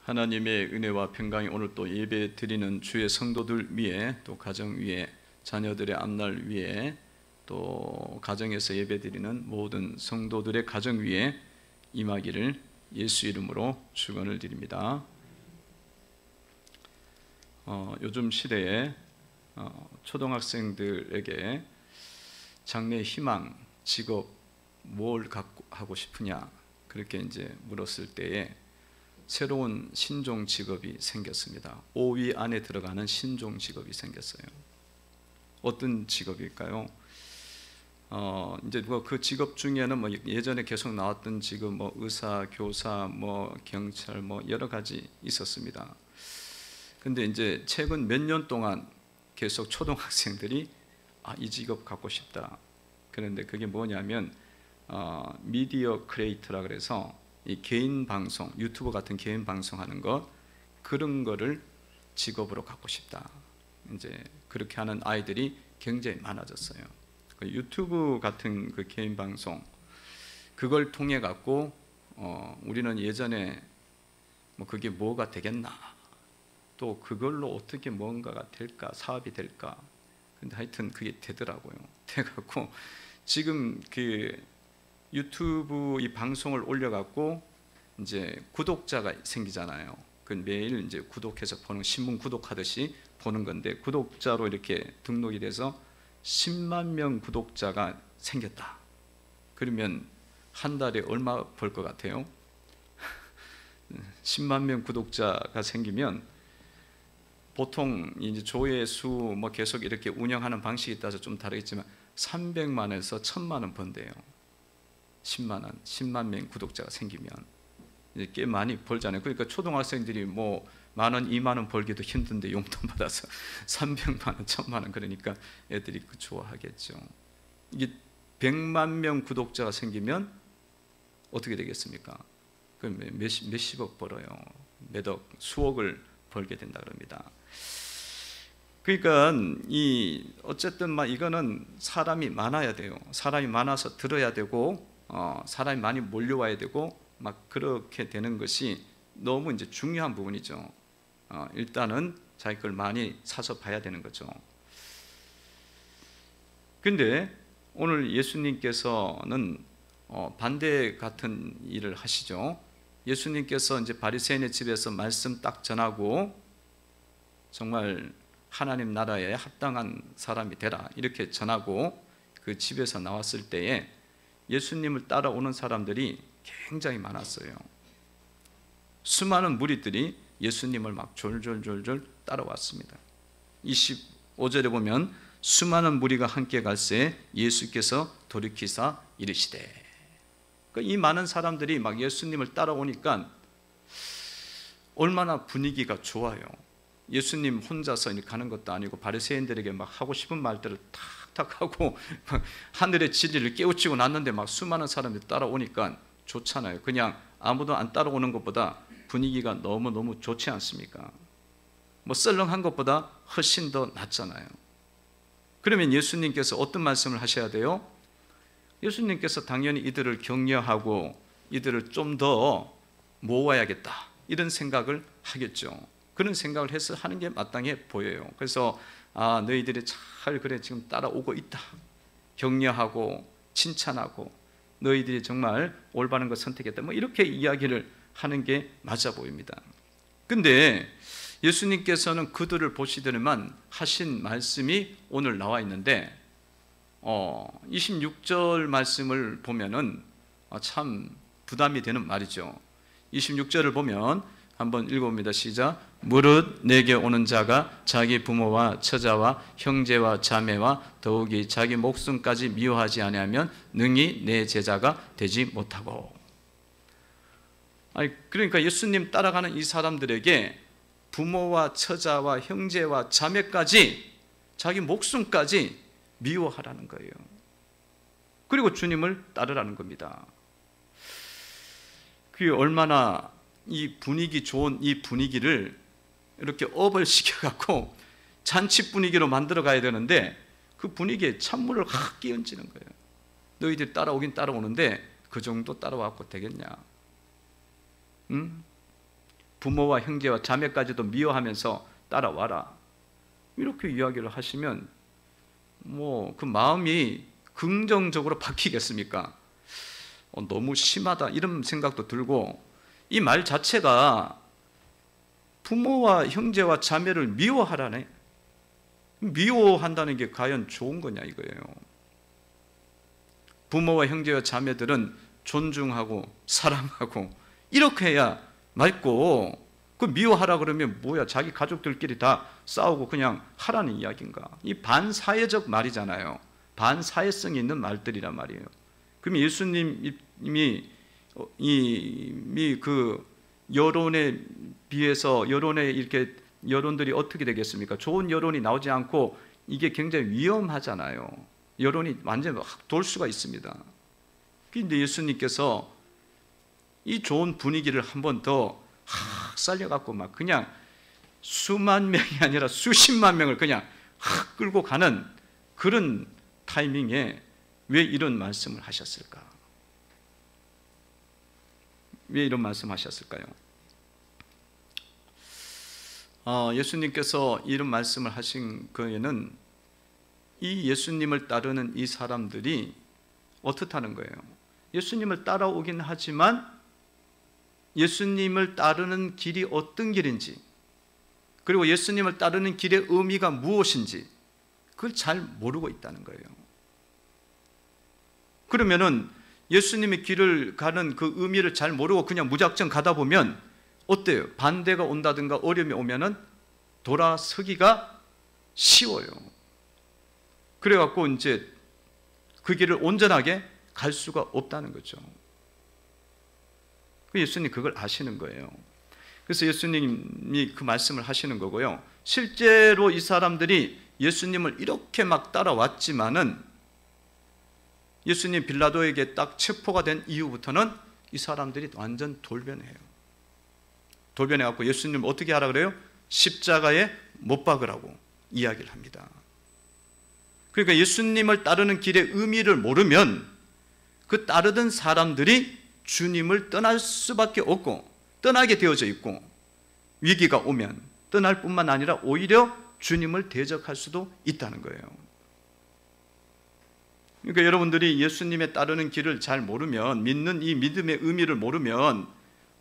하나님의 은혜와 평강이 오늘 또 예배 드리는 주의 성도들 위에, 또 가정 위에, 자녀들의 앞날 위에, 또 가정에서 예배 드리는 모든 성도들의 가정 위에 임하기를 예수 이름으로 축원을 드립니다. 요즘 시대에 초등학생들에게 장래 희망, 직업 뭘 갖고 하고 싶으냐 그렇게 이제 물었을 때에 새로운 신종 직업이 생겼습니다. 5위 안에 들어가는 신종 직업이 생겼어요. 어떤 직업일까요? 이제 그 직업 중에는 뭐 예전에 계속 나왔던 직업, 뭐 의사, 교사, 뭐 경찰, 뭐 여러 가지 있었습니다. 근데 이제 최근 몇 년 동안 계속 초등학생들이 이 직업 갖고 싶다. 그런데 그게 뭐냐면 미디어 크리에이터라 그래서 이 개인 방송, 유튜브 같은 개인 방송하는 것, 그런 거를 직업으로 갖고 싶다. 이제 그렇게 하는 아이들이 굉장히 많아졌어요. 그 유튜브 같은 그 개인 방송, 그걸 통해 갖고 우리는 예전에 뭐 그게 뭐가 되겠나, 또 그걸로 어떻게 뭔가가 될까, 사업이 될까. 근데 하여튼 그게 되더라고요. 돼갖고 지금 그 유튜브 이 방송을 올려갖고 이제 구독자가 생기잖아요. 그 매일 이제 구독해서 보는, 신문 구독하듯이 보는 건데, 구독자로 이렇게 등록이 돼서 10만 명 구독자가 생겼다. 그러면 한 달에 얼마 벌 것 같아요? 10만 명 구독자가 생기면 보통 이제 조회수 뭐 계속 이렇게 운영하는 방식에 따라서 좀 다르겠지만 300만에서 1000만 원 번대요. 10만 원, 10만 명 구독자가 생기면 이제 꽤 많이 벌잖아요. 그러니까 초등학생들이 뭐 10,000원, 20,000원 벌기도 힘든데 용돈 받아서 300만 원, 1000만 원, 그러니까 애들이 좋아하겠죠. 이게 100만 명 구독자가 생기면 어떻게 되겠습니까? 그럼 몇십억 벌어요. 몇억, 수억을 벌게 된다 그럽니다. 그러니까 어쨌든 이거는 사람이 많아야 돼요. 사람이 많아서 들어야 되고, 사람이 많이 몰려와야 되고, 막 그렇게 되는 것이 너무 이제 중요한 부분이죠. 일단은 자기 걸 많이 사서 봐야 되는 거죠. 근데 오늘 예수님께서는 반대 같은 일을 하시죠. 예수님께서 이제 바리새인의 집에서 말씀 딱 전하고 정말 하나님 나라에 합당한 사람이 되라 이렇게 전하고 그 집에서 나왔을 때에 예수님을 따라오는 사람들이 굉장히 많았어요. 수많은 무리들이 예수님을 막 졸졸졸졸 따라왔습니다. 25절에 보면 수많은 무리가 함께 갈새 예수께서 돌이키사 이르시되, 이 많은 사람들이 막 예수님을 따라오니까 얼마나 분위기가 좋아요. 예수님 혼자서 가는 것도 아니고 바리새인들에게 막 하고 싶은 말들을 탁탁 하고 하늘의 진리를 깨우치고 났는데 막 수많은 사람들이 따라오니까 좋잖아요. 그냥 아무도 안 따라오는 것보다 분위기가 너무너무 좋지 않습니까? 뭐 썰렁한 것보다 훨씬 더 낫잖아요. 그러면 예수님께서 어떤 말씀을 하셔야 돼요? 예수님께서 당연히 이들을 격려하고 이들을 좀 더 모아야겠다 이런 생각을 하겠죠. 그런 생각을 해서 하는 게 마땅해 보여요. 그래서 너희들이 잘 그래 지금 따라오고 있다, 격려하고 칭찬하고 너희들이 정말 올바른 것 선택했다, 뭐 이렇게 이야기를 하는 게 맞아 보입니다. 근데 예수님께서는 그들을 보시더니만 하신 말씀이 오늘 나와 있는데 26절 말씀을 보면은 참 부담이 되는 말이죠. 26절을 보면 한번 읽어봅니다. 시작. 무릇 내게 오는 자가 자기 부모와 처자와 형제와 자매와 더욱이 자기 목숨까지 미워하지 아니하면 능히 내 제자가 되지 못하고. 그러니까 예수님 따라가는 이 사람들에게 부모와 처자와 형제와 자매까지, 자기 목숨까지 미워하라는 거예요. 그리고 주님을 따르라는 겁니다. 그게 얼마나 이 분위기 좋은 이 분위기를 이렇게 업을 시켜갖고 잔치 분위기로 만들어 가야 되는데 그 분위기에 찬물을 확 끼얹는 거예요. 너희들이 따라오긴 따라오는데 그 정도 따라와갖고 되겠냐? 부모와 형제와 자매까지도 미워하면서 따라와라. 이렇게 이야기를 하시면 뭐 그 마음이 긍정적으로 바뀌겠습니까? 너무 심하다 이런 생각도 들고, 이 말 자체가 부모와 형제와 자매를 미워하라네. 미워한다는 게 과연 좋은 거냐 이거예요. 부모와 형제와 자매들은 존중하고 사랑하고 이렇게 해야 맞고, 그 미워하라 그러면 뭐야, 자기 가족들끼리 다 싸우고 그냥 하라는 이야기인가? 이 반사회적 말이잖아요. 반사회성이 있는 말들이란 말이에요. 그럼 예수님이 그 여론에 비해서 여론들이 어떻게 되겠습니까? 좋은 여론이 나오지 않고 이게 굉장히 위험하잖아요. 여론이 완전히 확 돌 수가 있습니다. 그런데 예수님께서 이 좋은 분위기를 한 번 더 살려갖고 막 그냥 수만 명이 아니라 수십만 명을 그냥 끌고 가는 그런 타이밍에 왜 이런 말씀을 하셨을까? 왜 이런 말씀 하셨을까요? 예수님께서 이런 말씀을 하신 거에는 이 예수님을 따르는 이 사람들이 어떻다는 거예요? 예수님을 따라오긴 하지만 예수님을 따르는 길이 어떤 길인지, 그리고 예수님을 따르는 길의 의미가 무엇인지 그걸 잘 모르고 있다는 거예요. 그러면은 예수님의 길을 가는 그 의미를 잘 모르고 그냥 무작정 가다 보면 어때요? 반대가 온다든가 어려움이 오면은 돌아서기가 쉬워요. 그래갖고 이제 그 길을 온전하게 갈 수가 없다는 거죠. 예수님 그걸 아시는 거예요. 그래서 예수님이 그 말씀을 하시는 거고요. 실제로 이 사람들이 예수님을 이렇게 막 따라왔지만은 예수님 빌라도에게 딱 체포가 된 이후부터는 이 사람들이 완전 돌변해요. 돌변해갖고 예수님 어떻게 하라 그래요? 십자가에 못 박으라고 이야기를 합니다. 그러니까 예수님을 따르는 길의 의미를 모르면 그 따르던 사람들이 주님을 떠날 수밖에 없고, 떠나게 되어져 있고, 위기가 오면 떠날 뿐만 아니라 오히려 주님을 대적할 수도 있다는 거예요. 그러니까 여러분들이 예수님에 따르는 길을 잘 모르면, 믿는 이 믿음의 의미를 모르면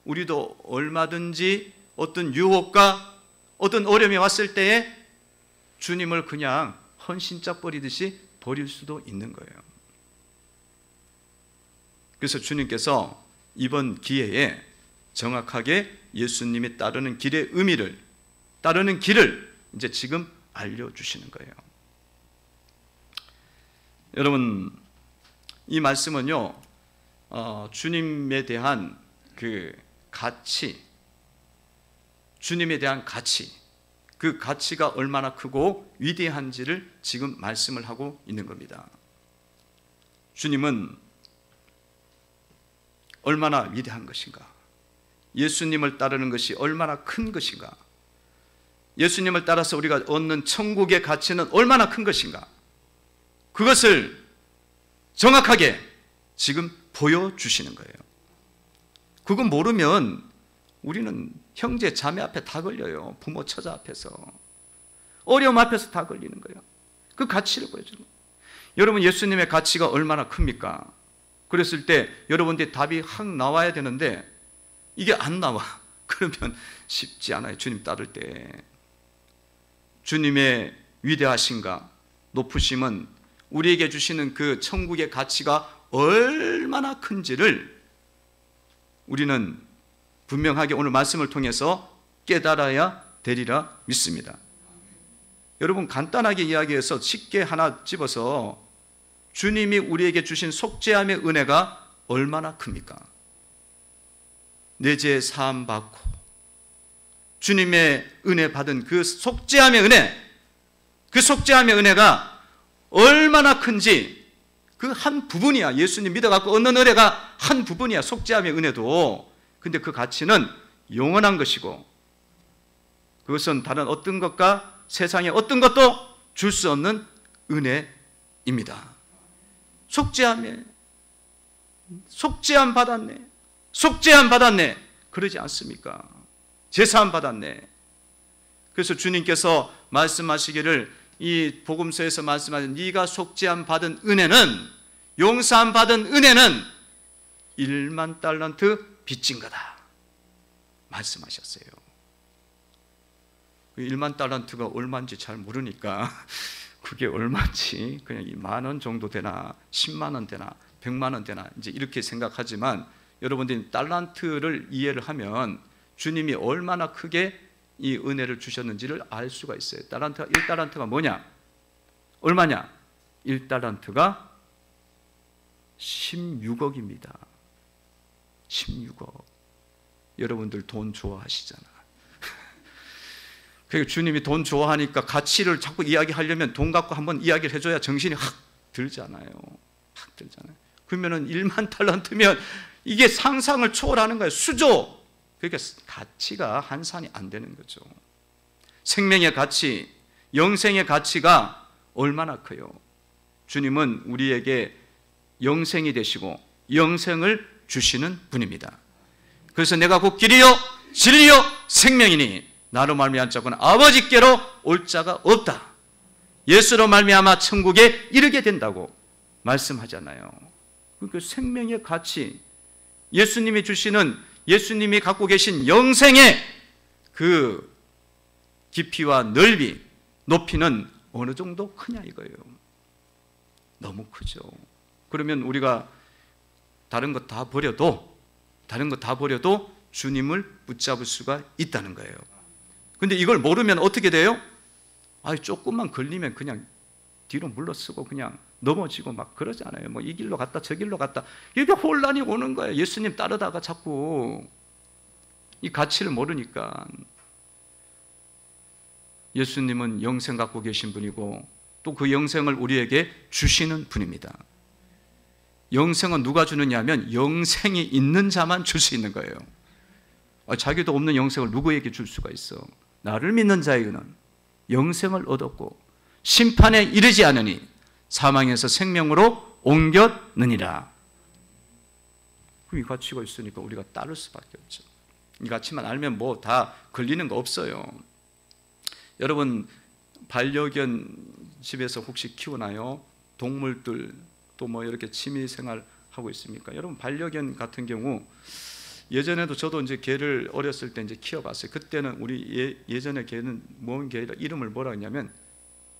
우리도 얼마든지 어떤 유혹과 어떤 어려움이 왔을 때에 주님을 그냥 헌신짝 버리듯이 버릴 수도 있는 거예요. 그래서 주님께서 이번 기회에 정확하게 예수님이 따르는 길의 의미를, 따르는 길을 이제 지금 알려주시는 거예요. 여러분, 이 말씀은요, 주님에 대한 그 가치, 주님에 대한 가치, 그 가치가 얼마나 크고 위대한지를 지금 말씀을 하고 있는 겁니다. 주님은 얼마나 위대한 것인가? 예수님을 따르는 것이 얼마나 큰 것인가? 예수님을 따라서 우리가 얻는 천국의 가치는 얼마나 큰 것인가? 그것을 정확하게 지금 보여주시는 거예요. 그거 모르면 우리는 형제 자매 앞에 다 걸려요. 부모 처자 앞에서, 어려움 앞에서 다 걸리는 거예요. 그 가치를 보여주는 거예요. 여러분, 예수님의 가치가 얼마나 큽니까? 그랬을 때 여러분들이 답이 확 나와야 되는데 이게 안 나와. 그러면 쉽지 않아요. 주님 따를 때 주님의 위대하신가, 높으심은 우리에게 주시는 그 천국의 가치가 얼마나 큰지를 우리는 분명하게 오늘 말씀을 통해서 깨달아야 되리라 믿습니다. 여러분, 간단하게 이야기해서 쉽게 하나 집어서 주님이 우리에게 주신 속죄함의 은혜가 얼마나 큽니까? 내 죄 사함 받고 주님의 은혜 받은 그 속죄함의 은혜, 그 속죄함의 은혜가 얼마나 큰지 그 한 부분이야. 예수님 믿어갖고 얻는 은혜가 한 부분이야, 속죄함의 은혜도. 근데 그 가치는 영원한 것이고 그것은 다른 어떤 것과 세상의 어떤 것도 줄 수 없는 은혜입니다. 속죄함 받았네, 속죄함 받았네, 그러지 않습니까? 제사함 받았네. 그래서 주님께서 말씀하시기를, 이 복음서에서 말씀하신 네가 속죄함 받은 은혜는, 용서함 받은 은혜는 1만 달란트 빚진 거다 말씀하셨어요. 1만 달란트가 얼마인지 잘 모르니까 그게 얼마인지 그냥 10,000원 정도 되나 10만 원 되나 100만 원 되나 이제 이렇게 생각하지만, 여러분들이 달란트를 이해를 하면 주님이 얼마나 크게 이 은혜를 주셨는지를 알 수가 있어요. 1달란트가 뭐냐? 얼마냐? 1달란트가 16억입니다. 16억. 여러분들 돈 좋아하시잖아. 그러니까 주님이 돈 좋아하니까 가치를 자꾸 이야기하려면 돈 갖고 한번 이야기를 해줘야 정신이 확 들잖아요. 확 들잖아요. 그러면은 1만 달란트면 이게 상상을 초월하는 거예요. 수조. 그러니까 가치가 한산이 안 되는 거죠. 생명의 가치, 영생의 가치가 얼마나 커요. 주님은 우리에게 영생이 되시고 영생을 주시는 분입니다. 그래서 내가 곧 길이요 진리요 생명이니 나로 말미암아 자고는 아버지께로 올 자가 없다. 예수로 말미암아 천국에 이르게 된다고 말씀하잖아요. 그러니까 생명의 가치, 예수님이 주시는, 예수님이 갖고 계신 영생의 그 깊이와 넓이, 높이는 어느 정도 크냐 이거예요. 너무 크죠. 그러면 우리가 다른 것 다 버려도 주님을 붙잡을 수가 있다는 거예요. 근데 이걸 모르면 어떻게 돼요? 조금만 걸리면 그냥 뒤로 물러서고 그냥 넘어지고 막 그러잖아요. 뭐 이 길로 갔다 저 길로 갔다 이렇게 혼란이 오는 거예요. 예수님 따르다가 자꾸 이 가치를 모르니까. 예수님은 영생 갖고 계신 분이고 또 그 영생을 우리에게 주시는 분입니다. 영생은 누가 주느냐 하면 영생이 있는 자만 줄 수 있는 거예요. 자기도 없는 영생을 누구에게 줄 수가 있어? 나를 믿는 자에게는 영생을 얻었고 심판에 이르지 않으니 사망에서 생명으로 옮겼느니라. 이 가치가 있으니까 우리가 따를 수밖에 없죠. 이 가치만 알면 뭐 다 걸리는 거 없어요. 여러분 반려견 집에서 혹시 키우나요? 동물들 또 뭐 이렇게 취미생활 하고 있습니까? 여러분 반려견 같은 경우 예전에도 저도 이제 개를 어렸을 때 이제 키워봤어요. 그때는 우리 예전에 개는 뭔 개라 이름을 뭐라 했냐면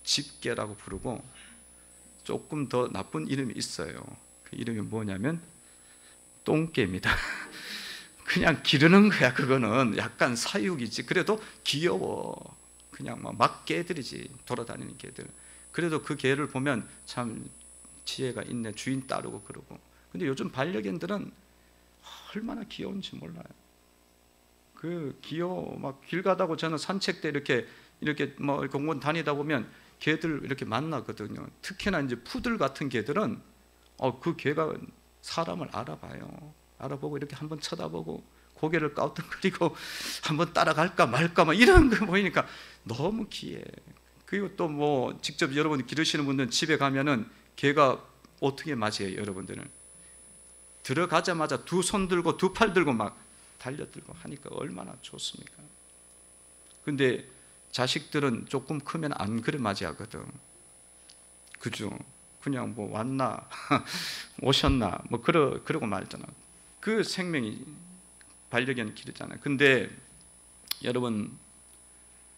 집개라고 부르고 조금 더 나쁜 이름이 있어요. 그 이름이 뭐냐면 똥개입니다. 그냥 기르는 거야. 그거는 약간 사육이지. 그래도 귀여워. 그냥 막 개들이지. 돌아다니는 개들. 그래도 그 개를 보면 참 지혜가 있네. 주인 따르고 그러고. 근데 요즘 반려견들은 얼마나 귀여운지 몰라요. 그 귀여워. 막 길 가다고 저는 산책 때 이렇게 뭐 공원 다니다 보면 개들 이렇게 만나거든요. 특히나 이제 푸들 같은 개들은 그 개가 사람을 알아봐요. 알아보고 이렇게 한번 쳐다보고 고개를 까우뚱거리고 한번 따라갈까 말까 막 이런 거 보이니까 너무 귀해. 그리고 또 뭐 직접 여러분 기르시는 분들은 집에 가면은 개가 어떻게 맞이해요? 여러분들은 들어가자마자 두 손 들고 두 팔 들고 막 달려들고 하니까 얼마나 좋습니까? 근데 자식들은 조금 크면 안 그래 맞이하거든. 그죠? 그냥 뭐 왔나 오셨나 뭐 그러고 말잖아. 그 생명이 반려견 기르잖아요. 근데 여러분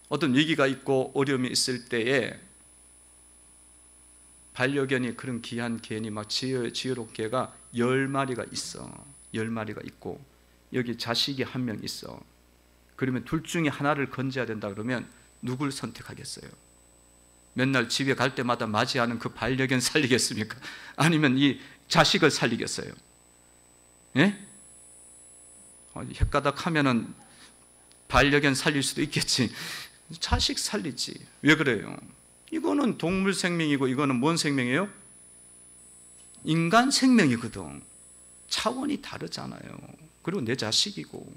어떤 위기가 있고 어려움이 있을 때에 반려견이 그런 귀한 개니 막 지혜로운 개가 10마리가 있어. 10마리가 있고 여기 자식이 한 명 있어. 그러면 둘 중에 하나를 건져야 된다 그러면 누굴 선택하겠어요? 맨날 집에 갈 때마다 맞이하는 그 반려견 살리겠습니까? 아니면 이 자식을 살리겠어요? 예? 헷가닥 하면은 반려견 살릴 수도 있겠지. 자식 살리지. 왜 그래요? 이거는 동물 생명이고 이거는 뭔 생명이에요? 인간 생명이거든. 차원이 다르잖아요. 그리고 내 자식이고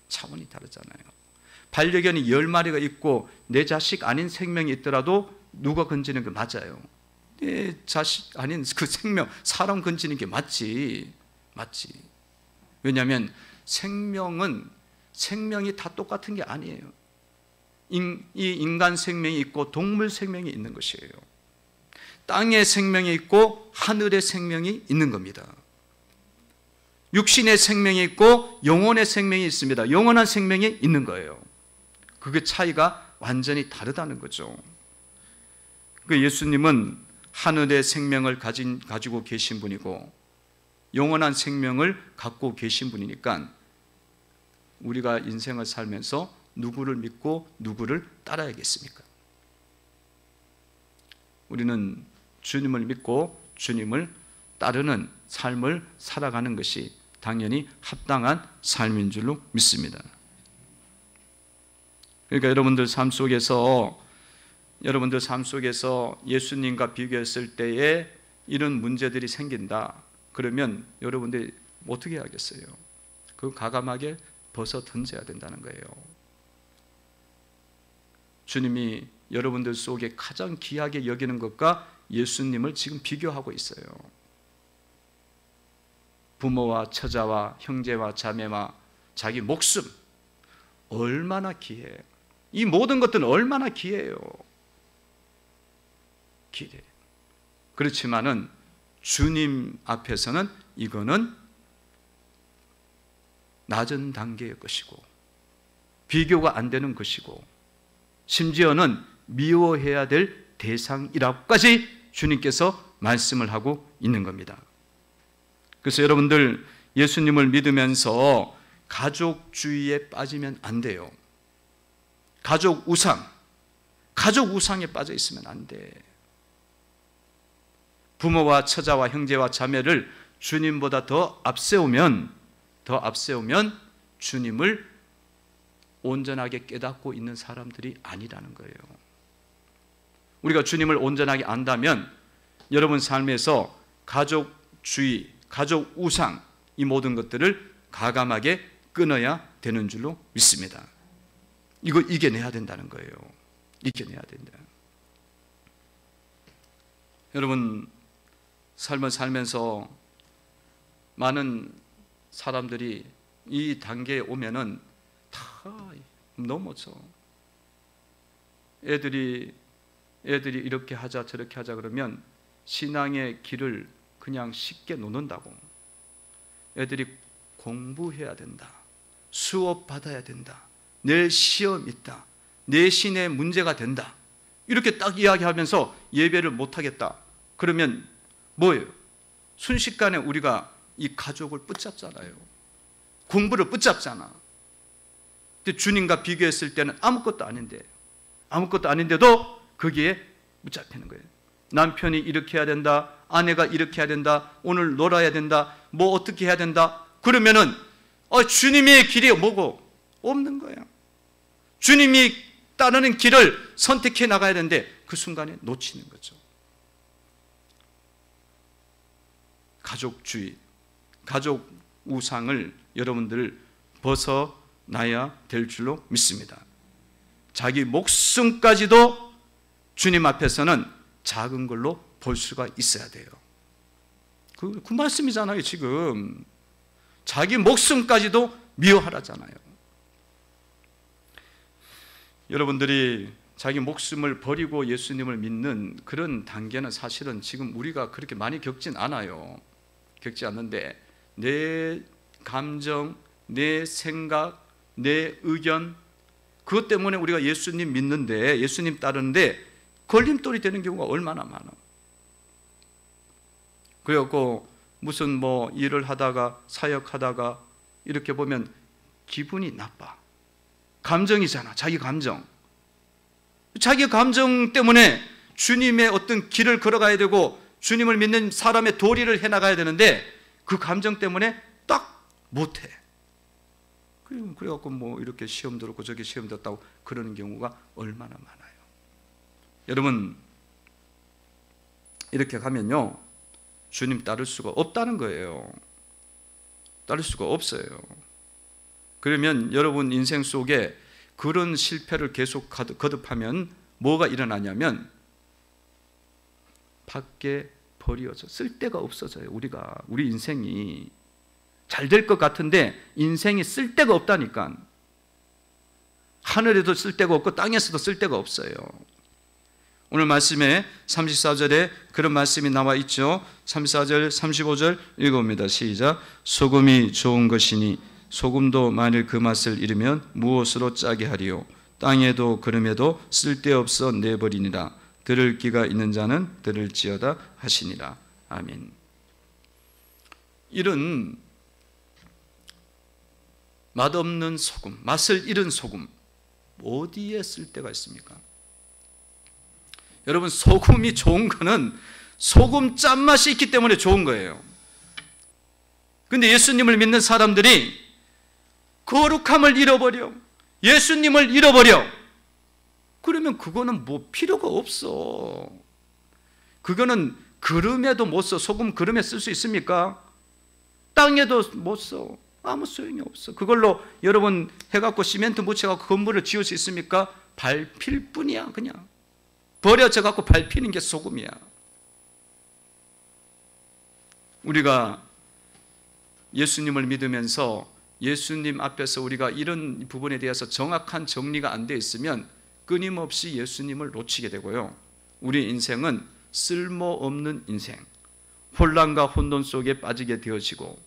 차원이 다르잖아요. 반려견이 10마리가 있고 내 자식 아닌 생명이 있더라도 누가 건지는 게 맞아요. 내 자식 아닌 그 생명, 사람 건지는 게 맞지. 왜냐하면 생명은 생명이 다 똑같은 게 아니에요. 이 인간 생명이 있고 동물 생명이 있는 것이에요. 땅의 생명이 있고 하늘의 생명이 있는 겁니다. 육신의 생명이 있고 영혼의 생명이 있습니다. 영원한 생명이 있는 거예요. 그게 차이가 완전히 다르다는 거죠. 그 예수님은 하늘의 생명을 가지고 계신 분이고 영원한 생명을 갖고 계신 분이니까 우리가 인생을 살면서 누구를 믿고 누구를 따라야겠습니까? 우리는 주님을 믿고 주님을 따르는 삶을 살아가는 것이 당연히 합당한 삶인 줄로 믿습니다. 그러니까 여러분들 삶 속에서 예수님과 비교했을 때에 이런 문제들이 생긴다. 그러면 여러분들이 어떻게 하겠어요? 그거 과감하게 벗어 던져야 된다는 거예요. 주님이 여러분들 속에 가장 귀하게 여기는 것과 예수님을 지금 비교하고 있어요. 부모와 처자와 형제와 자매와 자기 목숨 얼마나 귀해. 이 모든 것들은 얼마나 귀해요. 귀해. 그렇지만은 주님 앞에서는 이거는 낮은 단계의 것이고 비교가 안 되는 것이고 심지어는 미워해야 될 대상이라고까지 주님께서 말씀을 하고 있는 겁니다. 그래서 여러분들 예수님을 믿으면서 가족주의에 빠지면 안 돼요. 가족 우상에 빠져 있으면 안 돼. 부모와 처자와 형제와 자매를 주님보다 더 앞세우면 주님을 온전하게 깨닫고 있는 사람들이 아니라는 거예요. 우리가 주님을 온전하게 안다면 여러분 삶에서 가족주의, 가족 우상 이 모든 것들을 과감하게 끊어야 되는 줄로 믿습니다. 이거 이겨내야 된다는 거예요. 이겨내야 된다. 여러분 삶을 살면서 많은 사람들이 이 단계에 오면은 다 넘어져. 애들이 이렇게 하자 저렇게 하자 그러면 신앙의 길을 그냥 쉽게 놓는다고. 애들이 공부해야 된다. 수업 받아야 된다. 내일 시험 있다. 내신에 문제가 된다. 이렇게 딱 이야기하면서 예배를 못하겠다. 그러면 뭐예요? 순식간에 우리가 이 가족을 붙잡잖아요. 공부를 붙잡잖아. 근데 주님과 비교했을 때는 아무것도 아닌데도 거기에 붙잡히는 거예요. 남편이 이렇게 해야 된다. 아내가 이렇게 해야 된다. 오늘 놀아야 된다. 뭐 어떻게 해야 된다. 그러면은 주님의 길이 뭐고? 없는 거예요. 주님이 따르는 길을 선택해 나가야 되는데 그 순간에 놓치는 거죠. 가족주의, 가족 우상을 여러분들 벗어나야 될 줄로 믿습니다. 자기 목숨까지도 주님 앞에서는 작은 걸로 볼 수가 있어야 돼요. 그 말씀이잖아요. 지금 자기 목숨까지도 미워하라잖아요. 여러분들이 자기 목숨을 버리고 예수님을 믿는 그런 단계는 사실은 지금 우리가 그렇게 많이 겪진 않아요. 겪지 않는데 내 감정, 내 생각, 내 의견 그것 때문에 우리가 예수님 믿는데 예수님 따르는데 걸림돌이 되는 경우가 얼마나 많아. 그래갖고 무슨 뭐 일을 하다가 사역하다가 이렇게 보면 기분이 나빠. 감정이잖아. 자기 감정 때문에 주님의 어떤 길을 걸어가야 되고 주님을 믿는 사람의 도리를 해나가야 되는데 그 감정 때문에 딱 못해. 그래갖고 뭐 이렇게 시험 들었고 저기 시험 들었다고 그러는 경우가 얼마나 많아요. 여러분 이렇게 가면요 주님 따를 수가 없다는 거예요. 따를 수가 없어요. 그러면 여러분 인생 속에 그런 실패를 계속 거듭하면 뭐가 일어나냐면 밖에 버려져 쓸데가 없어져요. 우리 인생이 잘 될 것 같은데 인생이 쓸데가 없다니까. 하늘에도 쓸데가 없고 땅에서도 쓸데가 없어요. 오늘 말씀에 34절에 그런 말씀이 나와 있죠. 34절, 35절 읽어봅니다. 시작. 소금이 좋은 것이니 소금도 만일 그 맛을 잃으면 무엇으로 짜게 하리요. 땅에도 그름에도 쓸데없어 내버리니라. 들을 귀가 있는 자는 들을지어다 하시니라. 아멘. 이런 맛없는 소금, 맛을 잃은 소금, 어디에 쓸데가 있습니까? 여러분, 소금이 좋은 거는 소금 짠맛이 있기 때문에 좋은 거예요. 근데 예수님을 믿는 사람들이 거룩함을 잃어버려, 예수님을 잃어버려. 그러면 그거는 뭐 필요가 없어. 그거는 그릇에도 못 써. 소금 그릇에 쓸 수 있습니까? 땅에도 못 써. 아무 소용이 없어. 그걸로 여러분 해갖고 시멘트 묻혀갖고 건물을 지을 수 있습니까? 밟힐 뿐이야. 그냥 버려져갖고 밟히는 게 소금이야. 우리가 예수님을 믿으면서 예수님 앞에서 우리가 이런 부분에 대해서 정확한 정리가 안 돼 있으면 끊임없이 예수님을 놓치게 되고요, 우리 인생은 쓸모없는 인생, 혼란과 혼돈 속에 빠지게 되어지고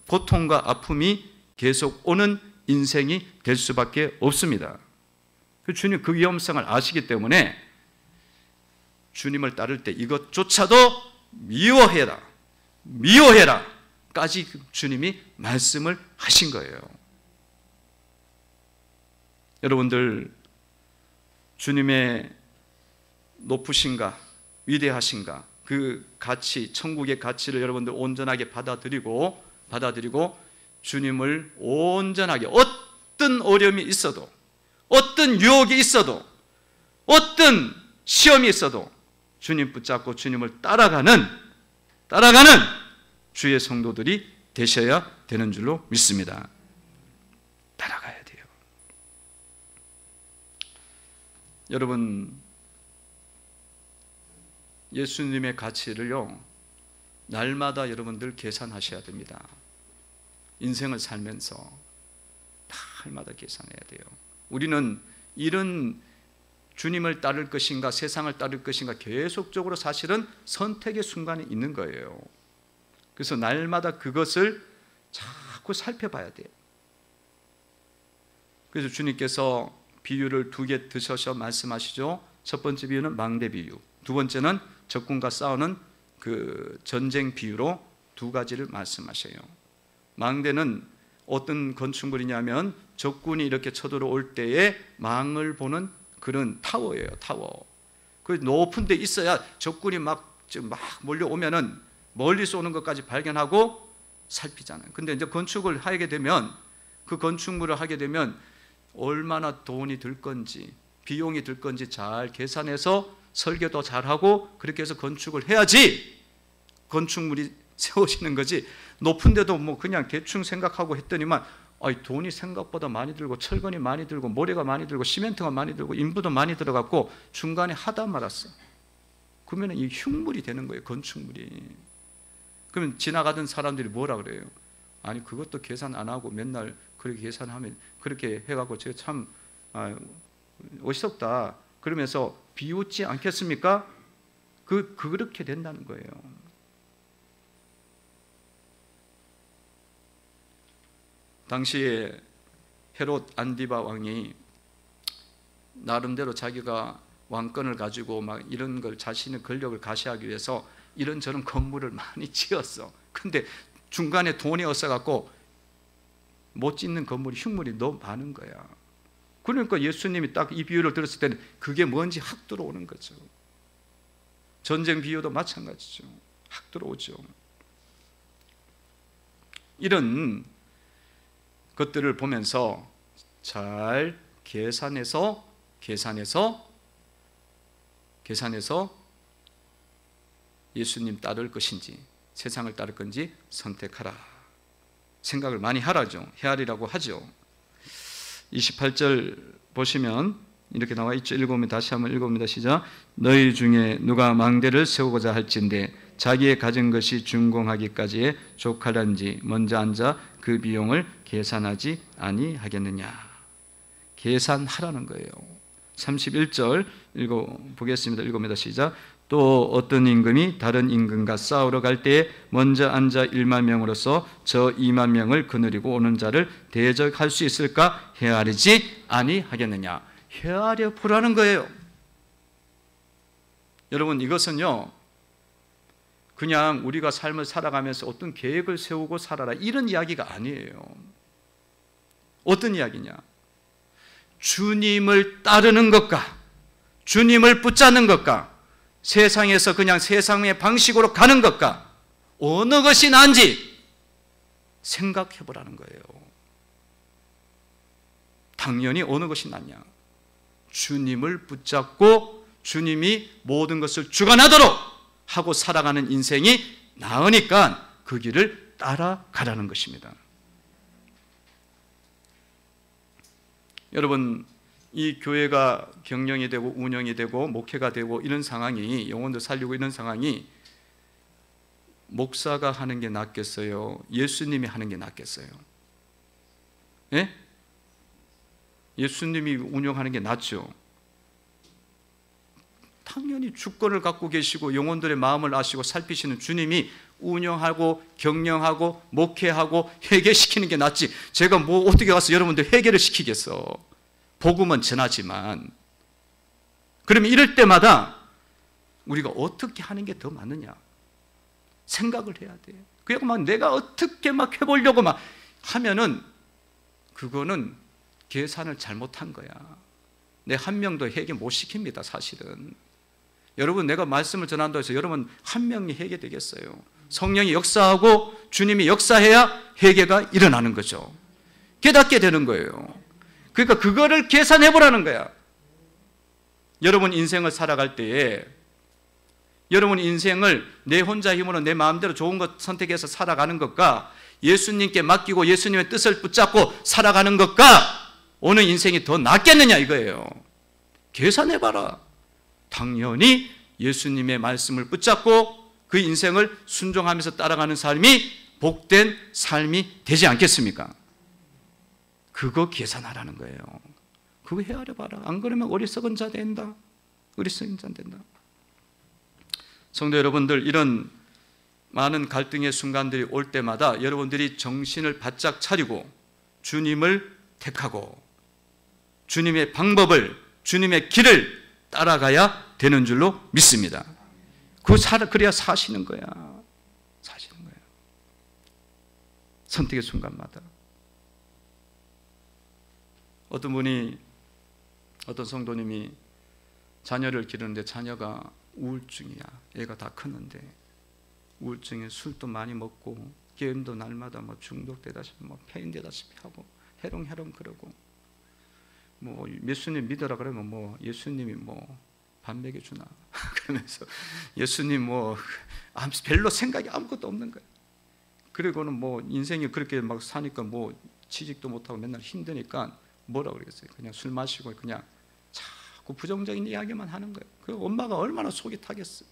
고통과 아픔이 계속 오는 인생이 될 수밖에 없습니다. 주님 그 위험성을 아시기 때문에 주님을 따를 때 이것조차도 미워해라, 미워해라 까지 주님이 말씀을 하신 거예요. 여러분들, 주님의 높으신가, 위대하신가, 그 가치, 천국의 가치를 여러분들 온전하게 받아들이고 주님을 온전하게, 어떤 어려움이 있어도, 어떤 유혹이 있어도, 어떤 시험이 있어도 주님 붙잡고 주님을 따라가는 주의 성도들이 되셔야 되는 줄로 믿습니다. 따라가야 돼요. 여러분, 예수님의 가치를요, 날마다 여러분들 계산하셔야 됩니다. 인생을 살면서 날마다 계산해야 돼요. 우리는 이런 주님을 따를 것인가 세상을 따를 것인가 계속적으로 사실은 선택의 순간에 있는 거예요. 그래서 날마다 그것을 자꾸 살펴봐야 돼요. 그래서 주님께서 비유를 2개 드셔서 말씀하시죠. 첫 번째 비유는 망대 비유, 두 번째는 적군과 싸우는 그 전쟁 비유로 2가지를 말씀하셔요. 망대는 어떤 건축물이냐면 적군이 이렇게 쳐들어올 때에 망을 보는 그런 타워예요. 타워. 그 높은 데 있어야 적군이 막 몰려오면은 멀리서 오는 것까지 발견하고 살피잖아요. 근데 이제 건축을 하게 되면, 그 건축물을 하게 되면 얼마나 돈이 들 건지, 비용이 들 건지 잘 계산해서 설계도 잘하고 그렇게 해서 건축을 해야지 건축물이 세워지는 거지. 높은 데도 뭐 그냥 대충 생각하고 했더니만 돈이 생각보다 많이 들고, 철근이 많이 들고, 모래가 많이 들고, 시멘트가 많이 들고, 인부도 많이 들어갔고 중간에 하다 말았어. 그러면 이 흉물이 되는 거예요, 건축물이. 그러면 지나가던 사람들이 뭐라 그래요? 아니 그것도 계산 안 하고 맨날 그렇게 계산하면, 그렇게 해갖고 제가 참 어이없다 그러면서 비웃지 않겠습니까? 그렇게 된다는 거예요. 당시에 헤롯 안디바 왕이 나름대로 자기가 왕권을 가지고 막 이런 걸, 자신의 권력을 가시하기 위해서 이런저런 건물을 많이 지었어. 근데 중간에 돈이 없어갖고 못 짓는 건물이, 흉물이 너무 많은 거야. 그러니까 예수님이 딱 이 비유를 들었을 때는 그게 뭔지 확 들어오는 거죠. 전쟁 비유도 마찬가지죠. 확 들어오죠. 이런 것들을 보면서 잘 계산해서 예수님 따를 것인지 세상을 따를 건지 선택하라. 생각을 많이 하라죠. 헤아리라고 하죠. 28절 보시면 이렇게 나와 있죠. 다시 한번 읽어봅니다. 시작. 너희 중에 누가 망대를 세우고자 할진대 자기의 가진 것이 준공하기까지의 족하란지 먼저 앉아 그 비용을 계산하지 아니하겠느냐. 계산하라는 거예요. 31절 읽어보겠습니다. 읽어봅니다. 시작. 또 어떤 임금이 다른 임금과 싸우러 갈 때에 먼저 앉아 1만 명으로서 저 2만 명을 거느리고 오는 자를 대적할 수 있을까 헤아리지 아니하겠느냐. 헤아려 보라는 거예요. 여러분, 이것은요 그냥 우리가 삶을 살아가면서 어떤 계획을 세우고 살아라 이런 이야기가 아니에요. 어떤 이야기냐? 주님을 따르는 것과 주님을 붙잡는 것과 세상에서 그냥 세상의 방식으로 가는 것과 어느 것이 나은지 생각해 보라는 거예요. 당연히 어느 것이 낫냐? 주님을 붙잡고 주님이 모든 것을 주관하도록 하고 살아가는 인생이 나으니까 그 길을 따라가라는 것입니다. 여러분, 이 교회가 경영이 되고 운영이 되고 목회가 되고 이런 상황이, 영혼도 살리고 이런 상황이 목사가 하는 게 낫겠어요? 예수님이 하는 게 낫겠어요? 예? 예수님이 운영하는 게 낫죠. 당연히 주권을 갖고 계시고 영혼들의 마음을 아시고 살피시는 주님이 운영하고 경영하고 목회하고 회개시키는 게 낫지, 제가 뭐 어떻게 가서 여러분들 회개를 시키겠어. 복음은 전하지만. 그러면 이럴 때마다 우리가 어떻게 하는 게 더 맞느냐 생각을 해야 돼. 그냥 막 내가 어떻게 막 해보려고 막 하면은 그거는 계산을 잘못한 거야. 내 한 명도 회개 못 시킵니다. 사실은 여러분, 내가 말씀을 전한다고 해서 여러분 한 명이 회개되겠어요? 성령이 역사하고 주님이 역사해야 회개가 일어나는 거죠. 깨닫게 되는 거예요. 그러니까 그거를 계산해 보라는 거야. 여러분 인생을 살아갈 때에 여러분 인생을 내 혼자 힘으로 내 마음대로 좋은 것 선택해서 살아가는 것과 예수님께 맡기고 예수님의 뜻을 붙잡고 살아가는 것과 어느 인생이 더 낫겠느냐 이거예요. 계산해 봐라. 당연히 예수님의 말씀을 붙잡고 그 인생을 순종하면서 따라가는 삶이 복된 삶이 되지 않겠습니까? 그거 계산하라는 거예요. 그거 헤아려 봐라. 안 그러면 어리석은 자 된다. 어리석은 자 된다. 성도 여러분들, 이런 많은 갈등의 순간들이 올 때마다 여러분들이 정신을 바짝 차리고 주님을 택하고 주님의 방법을, 주님의 길을 따라가야 되는 줄로 믿습니다. 그래야 사시는 거야. 사시는 거야. 선택의 순간마다. 어떤 분이, 어떤 성도님이 자녀를 기르는데 자녀가 우울증이야. 애가 다 컸는데 우울증에 술도 많이 먹고 게임도 날마다 뭐 중독되다시피 뭐 폐인되다시피 하고 해롱해롱 그러고 뭐 예수님 믿어라 그러면 뭐 예수님이 뭐 밥 먹여주나 그러면서 예수님 뭐 별로 생각이 아무것도 없는 거야. 그리고는 뭐 인생이 그렇게 막 사니까 뭐 취직도 못하고 맨날 힘드니까 뭐라 그러겠어요? 그냥 술 마시고 그냥 자꾸 부정적인 이야기만 하는 거예요. 그 엄마가 얼마나 속이 타겠어요.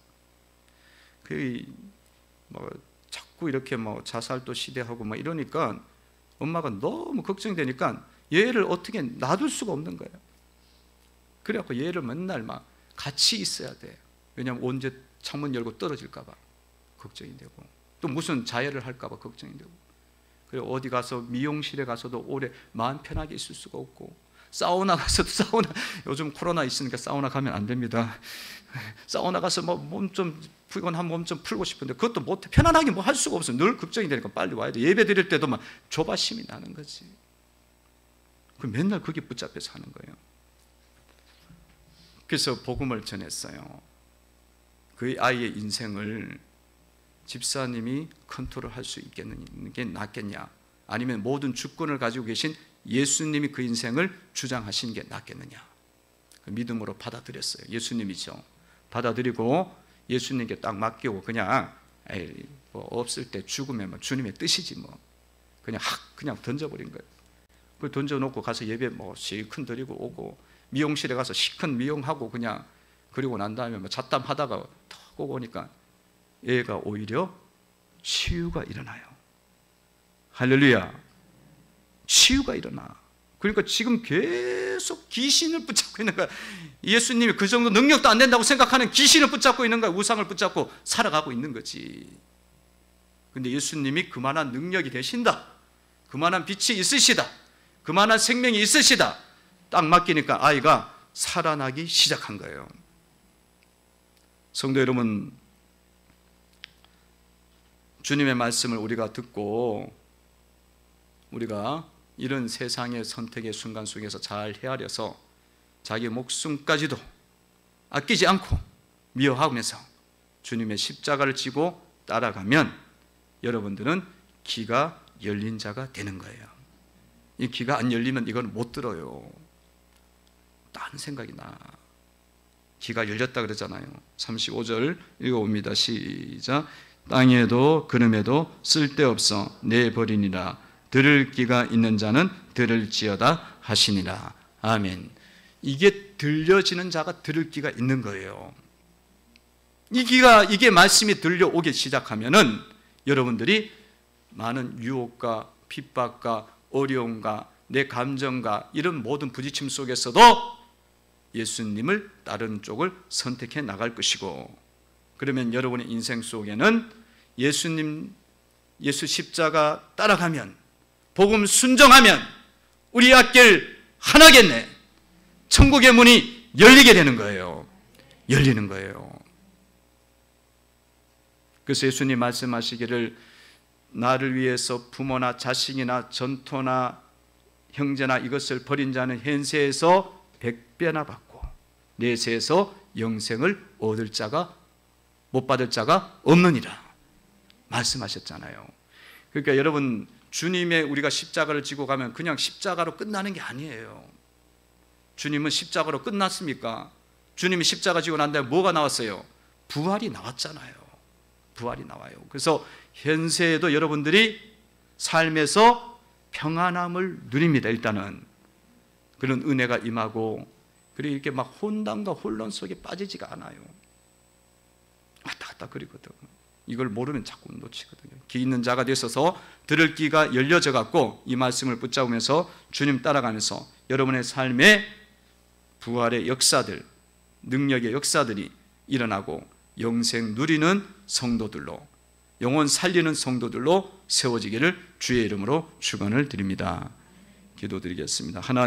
그 뭐 자꾸 이렇게 뭐 자살도 시대하고 막 이러니까 엄마가 너무 걱정되니까 얘를 어떻게 놔둘 수가 없는 거예요. 그래갖고 얘를 맨날 막 같이 있어야 돼. 왜냐하면 언제 창문 열고 떨어질까 봐 걱정이 되고 또 무슨 자해를 할까 봐 걱정이 되고, 그리고 어디 가서 미용실에 가서도 오래 마음 편하게 있을 수가 없고, 사우나 가서도 사우나, 요즘 코로나 있으니까 사우나 가면 안 됩니다. 사우나 가서 뭐 몸 좀 피곤한 몸 좀 풀고 싶은데 그것도 못해. 편안하게 뭐 할 수가 없어. 늘 걱정이 되니까 빨리 와야 돼. 예배 드릴 때도 막 조바심이 나는 거지. 그 맨날 그게 붙잡혀서 하는 거예요. 그래서 복음을 전했어요. 그 아이의 인생을 집사님이 컨트롤할 수 있겠는 게 낫겠냐, 아니면 모든 주권을 가지고 계신 예수님이 그 인생을 주장하신 게 낫겠느냐. 그 믿음으로 받아들였어요. 예수님이죠. 받아들이고 예수님께 딱 맡기고 그냥 뭐 없을 때 죽으면 뭐 주님의 뜻이지 뭐 그냥 던져버린 거예요. 그 던져놓고 가서 예배 뭐 실컷 드리고 오고, 미용실에 가서 실컷 미용하고 그냥, 그리고 난 다음에 뭐 잡담하다가 턱 오고 오니까 애가 오히려 치유가 일어나요. 할렐루야. 치유가 일어나. 그러니까 지금 계속 계속 귀신을 붙잡고 있는 거야. 예수님이 그 정도 능력도 안 된다고 생각하는 귀신을 붙잡고 있는 거야. 우상을 붙잡고 살아가고 있는 거지. 근데 예수님이 그만한 능력이 되신다, 그만한 빛이 있으시다, 그만한 생명이 있으시다, 딱 맡기니까 아이가 살아나기 시작한 거예요. 성도 여러분, 주님의 말씀을 우리가 듣고 우리가 이런 세상의 선택의 순간 속에서 잘 헤아려서 자기 목숨까지도 아끼지 않고 미워하면서 주님의 십자가를 지고 따라가면 여러분들은 귀가 열린 자가 되는 거예요. 이 귀가 안 열리면 이건 못 들어요. 딴 생각이 나. 귀가 열렸다 그러잖아요. 35절 읽어봅니다. 시작. 땅에도 그름에도 쓸데없어 내버리니라. 들을 귀가 있는 자는 들을지어다 하시니라. 아멘. 이게 들려지는 자가 들을 귀가 있는 거예요. 이게 말씀이 들려오기 시작하면은 여러분들이 많은 유혹과 핍박과 어려움과 내 감정과 이런 모든 부딪힘 속에서도 예수님을 따르는 쪽을 선택해 나갈 것이고, 그러면 여러분의 인생 속에는 예수 십자가 따라가면, 복음 순종하면 우리 앞길 하나겠네, 천국의 문이 열리게 되는 거예요. 열리는 거예요. 그래서 예수님 말씀하시기를 나를 위해서 부모나 자식이나 전토나 형제나 이것을 버린 자는 현세에서 100배나 받고 내세에서 영생을 얻을 자가 못 받을 자가 없느니라 말씀하셨잖아요. 그러니까 여러분, 주님의 우리가 십자가를 지고 가면 그냥 십자가로 끝나는 게 아니에요. 주님은 십자가로 끝났습니까? 주님이 십자가 지고 난 다음에 뭐가 나왔어요? 부활이 나왔잖아요. 부활이 나와요. 그래서 현세에도 여러분들이 삶에서 평안함을 누립니다. 일단은 그런 은혜가 임하고, 그리고 이렇게 막 혼돈과 혼란 속에 빠지지가 않아요. 왔다 갔다 그리거든. 이걸 모르면 자꾸 놓치거든요. 귀 있는 자가 되셔서 들을 귀가 열려져 갖고 이 말씀을 붙잡으면서 주님 따라가면서 여러분의 삶에 부활의 역사들, 능력의 역사들이 일어나고 영생 누리는 성도들로, 영혼 살리는 성도들로 세워지기를 주의 이름으로 축원을 드립니다. 기도드리겠습니다. 하나님